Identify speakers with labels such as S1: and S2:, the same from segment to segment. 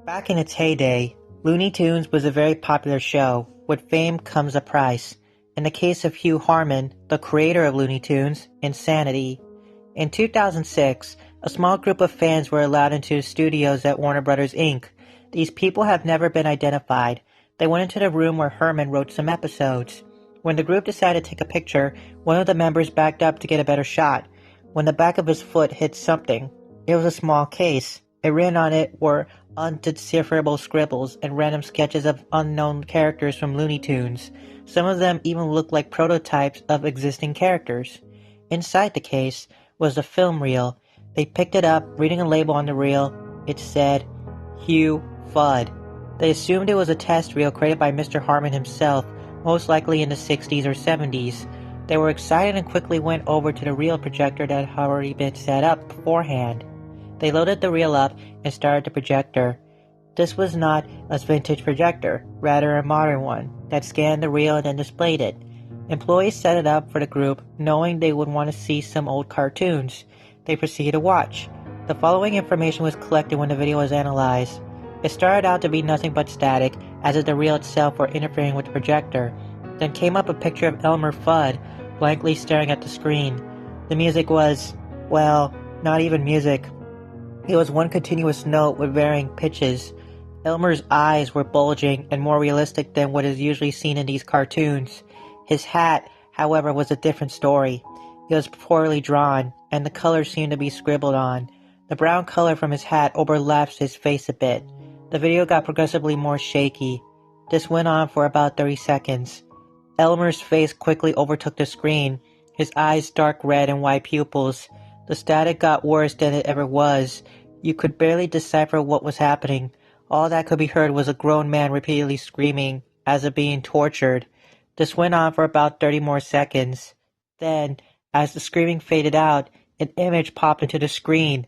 S1: Back in its heyday, Looney Tunes was a very popular show. With fame comes a price. In the case of Hugh Harman, the creator of Looney Tunes, insanity. In 2006, a small group of fans were allowed into studios at Warner Bros. Inc. These people have never been identified. They went into the room where Herman wrote some episodes. When the group decided to take a picture, one of the members backed up to get a better shot. When the back of his foot hit something, it was a small case. Written on it were undecipherable scribbles and random sketches of unknown characters from Looney Tunes. Some of them even looked like prototypes of existing characters. Inside the case was a film reel. They picked it up, reading a label on the reel. It said, Hugh Fudd. They assumed it was a test reel created by Mr. Harman himself, most likely in the 60s or 70s. They were excited and quickly went over to the reel projector that had already been set up beforehand. They loaded the reel up and started the projector. This was not a vintage projector, rather a modern one that scanned the reel and then displayed it. Employees set it up for the group, knowing they would want to see some old cartoons. They proceeded to watch. The following information was collected when the video was analyzed. It started out to be nothing but static, as if the reel itself were interfering with the projector. Then came up a picture of Elmer Fudd, blankly staring at the screen. The music was, well, not even music. It was one continuous note with varying pitches. Elmer's eyes were bulging and more realistic than what is usually seen in these cartoons. His hat, however, was a different story. It was poorly drawn, and the colors seemed to be scribbled on. The brown color from his hat overlaps his face a bit. The video got progressively more shaky. This went on for about 30 seconds. Elmer's face quickly overtook the screen, his eyes dark red and wide pupils. The static got worse than it ever was. You could barely decipher what was happening. All that could be heard was a grown man repeatedly screaming, as if being tortured. This went on for about 30 more seconds. Then, as the screaming faded out, an image popped into the screen.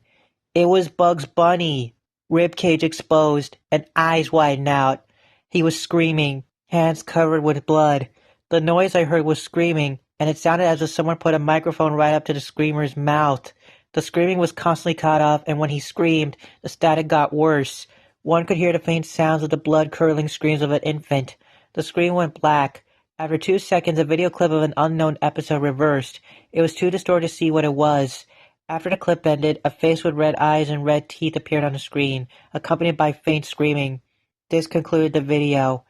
S1: It was Bugs Bunny, ribcage exposed and eyes widened out. He was screaming, hands covered with blood. The noise I heard was screaming, and it sounded as if someone put a microphone right up to the screamer's mouth. The screaming was constantly cut off, and when he screamed, the static got worse. One could hear the faint sounds of the blood-curdling screams of an infant. The screen went black. After 2 seconds, a video clip of an unknown episode reversed. It was too distorted to see what it was. After the clip ended, a face with red eyes and red teeth appeared on the screen, accompanied by faint screaming. This concluded the video.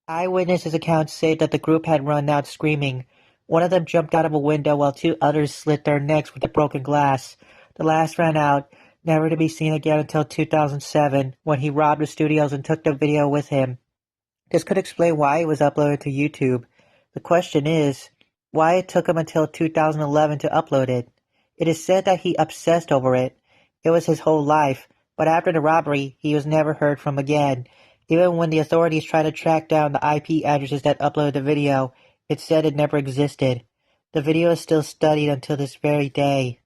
S1: Eyewitnesses' accounts say that the group had run out screaming. One of them jumped out of a window while 2 others slit their necks with the broken glass. The last ran out, never to be seen again until 2007, when he robbed the studios and took the video with him. This could explain why it was uploaded to YouTube. The question is, why it took him until 2011 to upload it. It is said that he obsessed over it. It was his whole life, but after the robbery, he was never heard from again. Even when the authorities tried to track down the IP addresses that uploaded the video, it said it never existed. The video is still studied until this very day.